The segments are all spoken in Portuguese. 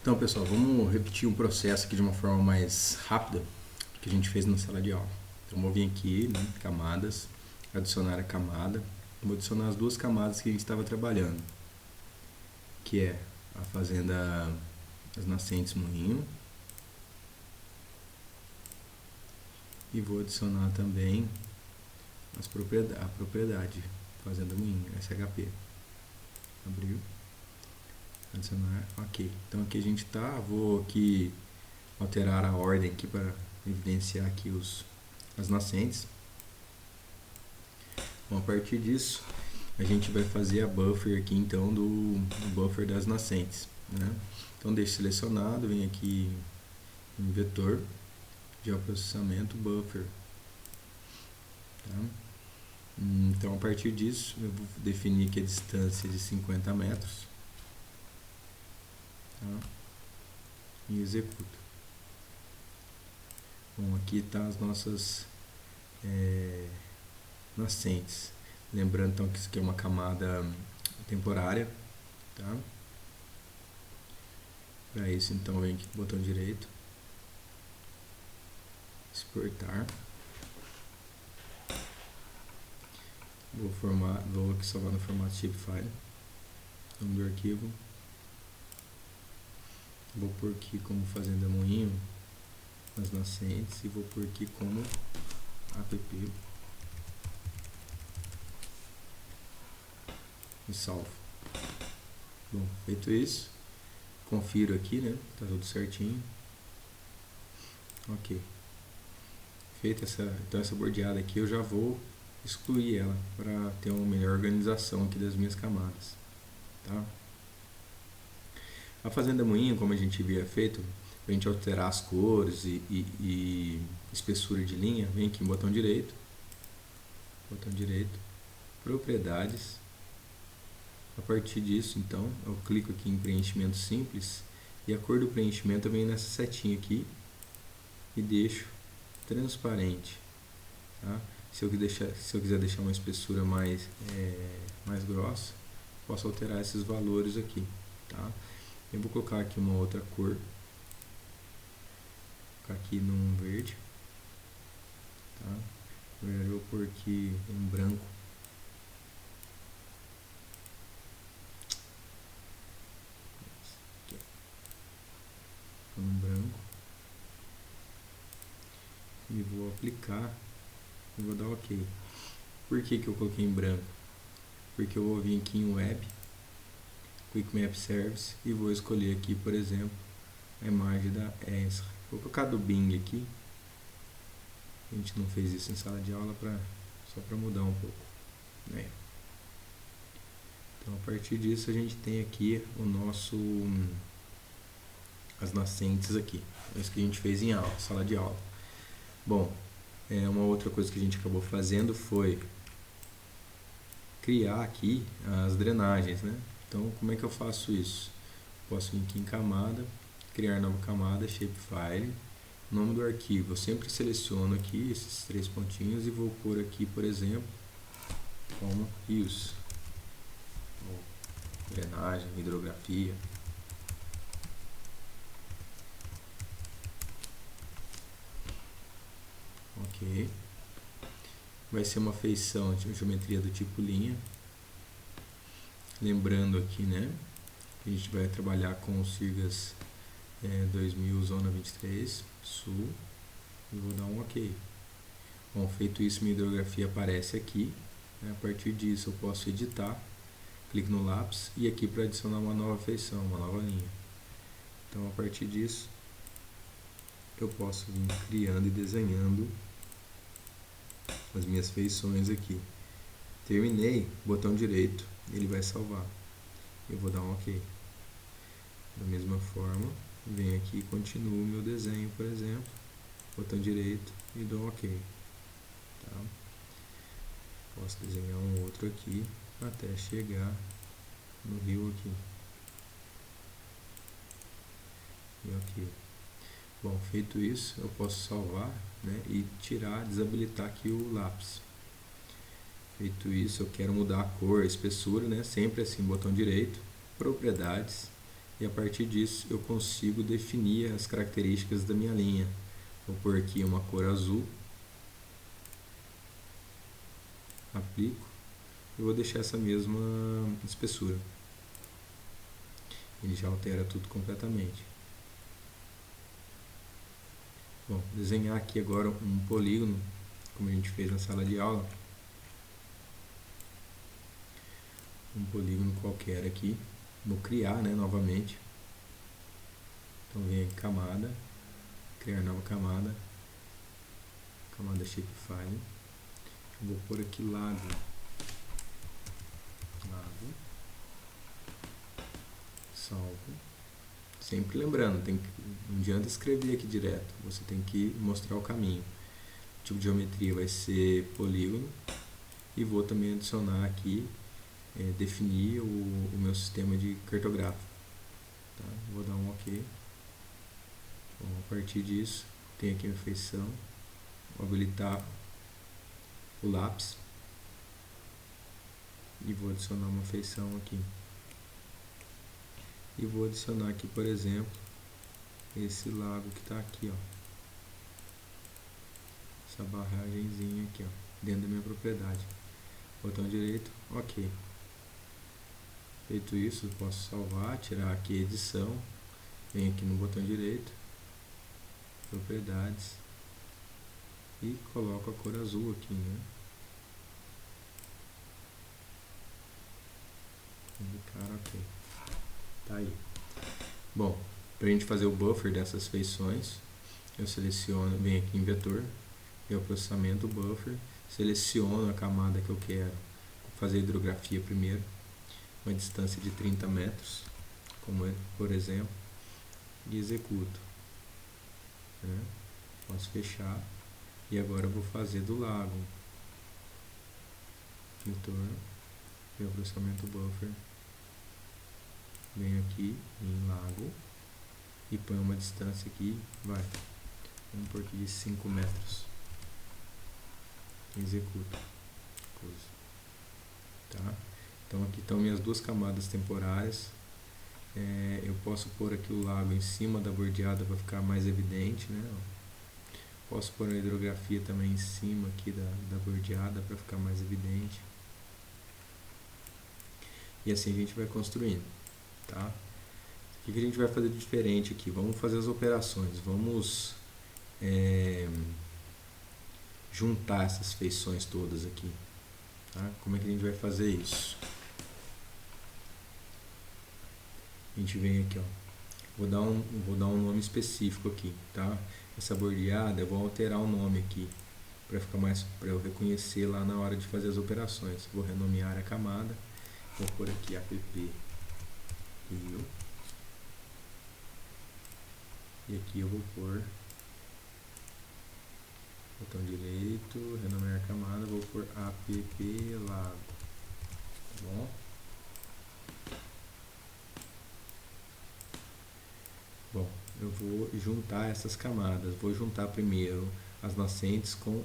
Então, pessoal, vamos repetir um processo aqui de uma forma mais rápida que a gente fez na sala de aula. Então, vou vir aqui, né, camadas, adicionar a camada. Vou adicionar as duas camadas que a gente estava trabalhando, que é a fazenda das nascentes moinho. E vou adicionar também a propriedade fazenda moinho, SHP. Abriu. Adicionar, ok. Então aqui a gente tá, vou aqui alterar a ordem aqui para evidenciar aqui as nascentes. Bom, a partir disso a gente vai fazer a buffer aqui então do buffer das nascentes, né? Então deixo selecionado, vem aqui em vetor, geoprocessamento, buffer, tá? Então a partir disso eu vou definir aqui a distância de 50 metros. Tá? E executo. Bom, aqui tá as nossas nascentes. Lembrando então que isso aqui é uma camada temporária, tá? Para isso então vem aqui botão direito, exportar. Vou aqui salvar no formato shapefile. Nome do arquivo. Vou pôr aqui como fazenda moinho as nascentes e vou pôr aqui como app e salvo. Bom, feito isso, confiro aqui, né? Tá tudo certinho. Ok. Feita essa bordeada aqui, eu já vou excluir ela para ter uma melhor organização aqui das minhas camadas, tá? A fazenda moinho, como a gente havia feito, para a gente alterar as cores e espessura de linha, vem aqui em botão direito, propriedades. A partir disso, então, eu clico aqui em preenchimento simples e a cor do preenchimento vem nessa setinha aqui e deixo transparente, tá? Se eu quiser deixar uma espessura mais grossa, posso alterar esses valores aqui, tá? Eu vou colocar aqui uma outra cor, vou colocar aqui num verde, tá? Eu vou pôr aqui um branco, e vou aplicar e vou dar OK. Por que eu coloquei em branco? Porque eu vou vir aqui em Web, Quick Map Service e vou escolher aqui, por exemplo, a imagem da ESR. Vou colocar do Bing aqui. A gente não fez isso em sala de aula, só para mudar um pouco, né? Então a partir disso a gente tem aqui as nascentes aqui. É isso que a gente fez em aula, sala de aula. Bom, uma outra coisa que a gente acabou fazendo foi criar aqui as drenagens, né? Então, como é que eu faço isso? Posso vir aqui em camada, criar nova camada, shapefile, nome do arquivo. Eu sempre seleciono aqui esses três pontinhos e vou pôr aqui, por exemplo, como use. Drenagem, hidrografia. Ok. Vai ser uma feição de geometria do tipo linha. Lembrando aqui, né, que a gente vai trabalhar com o Sirgas 2000 zona 23 sul e vou dar um OK. Bom, feito isso, minha hidrografia aparece aqui, né? A partir disso eu posso editar, clico no lápis e aqui para adicionar uma nova feição, uma nova linha. Então a partir disso eu posso vir criando e desenhando as minhas feições aqui. Terminei, botão direito, ele vai salvar. Eu vou dar um OK. Da mesma forma, venho aqui e continuo o meu desenho, por exemplo, botão direito e dou um OK. Tá? Posso desenhar um outro aqui até chegar no rio aqui. E OK. Bom, feito isso, eu posso salvar, né, e desabilitar aqui o lápis. Feito isso, eu quero mudar a cor, a espessura, né, sempre assim, botão direito, propriedades, E a partir disso eu consigo definir as características da minha linha. Vou pôr aqui uma cor azul, aplico e vou deixar essa mesma espessura. Ele já altera tudo completamente. Bom, desenhar aqui agora um polígono, como a gente fez na sala de aula. Um polígono qualquer aqui. Vou criar, né, novamente. Então vem aqui camada, criar nova camada, camada shapefile. Eu vou pôr aqui lago, salvo. Sempre lembrando, não adianta escrever aqui direto, você tem que mostrar o caminho. O tipo de geometria vai ser polígono e vou também adicionar aqui, definir o meu sistema de cartográfico. Tá? Vou dar um OK. Bom, a partir disso, tem aqui a feição, vou habilitar o lápis e vou adicionar uma feição aqui. E vou adicionar aqui, por exemplo, esse lago que está aqui, ó. Essa barragenzinha aqui, ó, dentro da minha propriedade. Botão direito, OK. Feito isso, eu posso salvar, tirar aqui edição, venho aqui no botão direito, propriedades, e coloco a cor azul aqui, né? Clicar OK. Tá aí. Bom, para a gente fazer o buffer dessas feições, eu seleciono, venho aqui em vetor, meu processamento buffer, seleciono a camada que eu quero fazer a hidrografia primeiro, uma distância de 30 metros, como por exemplo, e executo. Né? Posso fechar, e agora eu vou fazer do lago. Vetor, meu processamento buffer, venho aqui em lago e põe uma distância aqui, vamos por aqui de 5 metros. Executo. Tá? Então aqui estão minhas duas camadas temporárias. Eu posso pôr aqui o lago em cima da bordeada para ficar mais evidente, né? Posso pôr a hidrografia também em cima aqui da bordeada para ficar mais evidente. E assim a gente vai construindo. Tá? O que a gente vai fazer de diferente aqui? Vamos fazer as operações, vamos juntar essas feições todas aqui. Tá? Como é que a gente vai fazer isso? A gente vem aqui, ó. Vou dar um nome específico aqui, tá? Essa bordeada eu vou alterar o nome aqui para ficar mais, para eu reconhecer lá na hora de fazer as operações. Vou renomear a camada, vou pôr aqui app Rio. E aqui eu vou pôr botão direito, renomear a camada, vou pôr app lago. Tá bom? Bom, eu vou juntar essas camadas. Vou juntar primeiro as nascentes com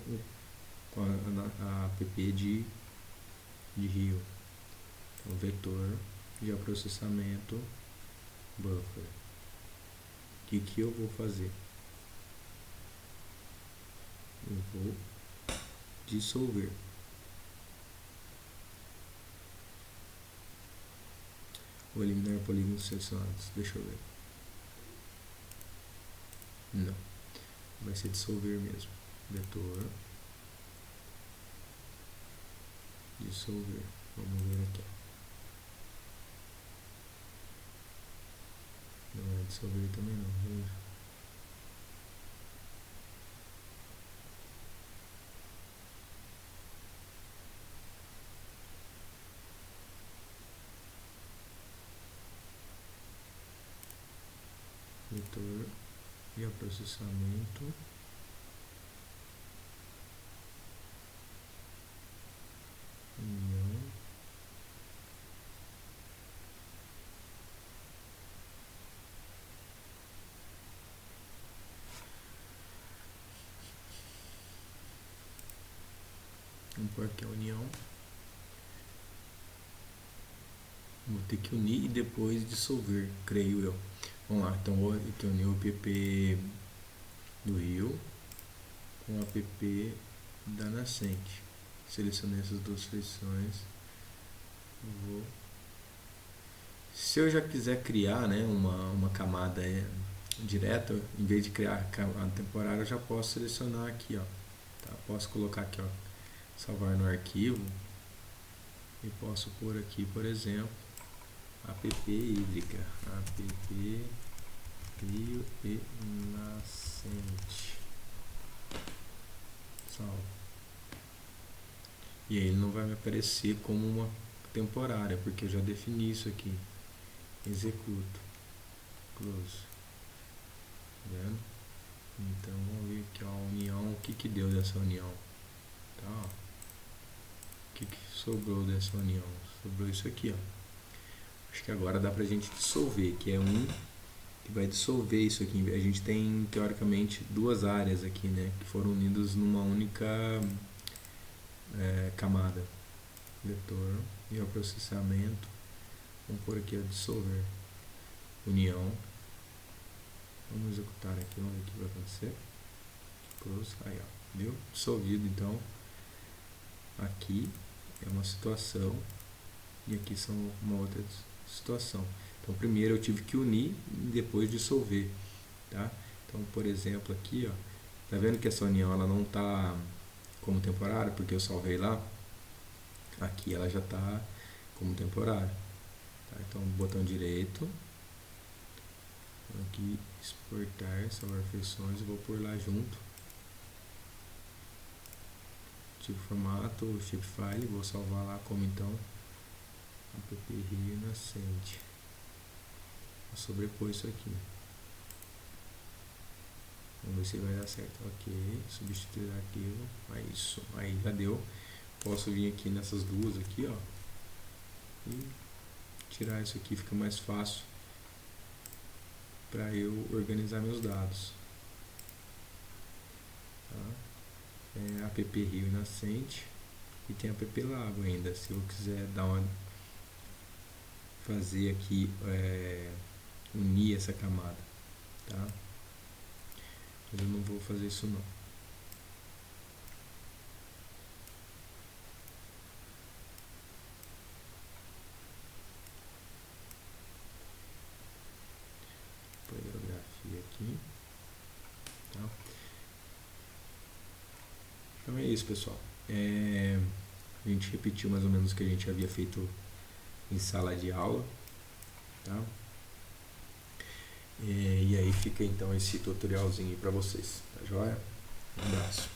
a app de rio. Então, vetor, geoprocessamento, buffer. O que eu vou fazer? Eu vou dissolver. Vou eliminar polígonos selecionados. Deixa eu ver. Não. Vai ser dissolver mesmo. Vetor. Dissolver. Vamos ver aqui. Não é dissolver também não. Vetor e o processamento. União. Vamos pôr aqui a união. Vou ter que unir e depois dissolver, creio eu. Vamos lá, então vou ter que unir o app do rio com o app da nascente. Selecionei essas duas seleções. Vou. Se eu já quiser criar, né, uma camada direta, em vez de criar a camada temporária, eu já posso selecionar aqui, ó. Tá? Posso colocar aqui, ó, salvar no arquivo, e posso pôr aqui, por exemplo, app hídrica, app rio e nascente, salvo. E aí ele não vai me aparecer como uma temporária, porque eu já defini isso aqui. Executo, close, vendo? Então vamos ver aqui, ó, a união, o que deu dessa união, tá? Ó. O que sobrou dessa união? Sobrou isso aqui, ó. Acho que agora dá pra gente dissolver, que é que vai dissolver isso aqui. A gente tem teoricamente duas áreas aqui, né, que foram unidas numa única camada. Vetor e o processamento. Vamos por aqui a dissolver. União. Vamos executar aqui, vamos ver o que vai acontecer. Close, aí ó, viu? Dissolvido, então. Aqui é uma situação e aqui são uma outra situação. Então primeiro eu tive que unir e depois dissolver, tá? Então, por exemplo, aqui, ó, tá vendo que essa união ela não tá como temporária porque eu salvei lá? Aqui ela já tá como temporária. Tá? Então, botão direito, aqui exportar, salvar feições, eu vou pôr lá junto. Tipo formato, shapefile, vou salvar lá como então app rio nascente. Vou sobrepor isso aqui. Vamos ver se vai dar certo. Ok, substituir arquivo. É isso, aí já deu. Posso vir aqui nessas duas aqui, ó, e tirar isso aqui, fica mais fácil para eu organizar meus dados. Tá? App rio e nascente e tem app lago ainda. Se eu quiser fazer aqui, unir essa camada, tá? Mas eu não vou fazer isso não. Poligrafia aqui, tá? Então é isso, pessoal. A gente repetiu mais ou menos o que a gente havia feito em sala de aula, tá? E aí fica então esse tutorialzinho para vocês, tá joia? Um abraço.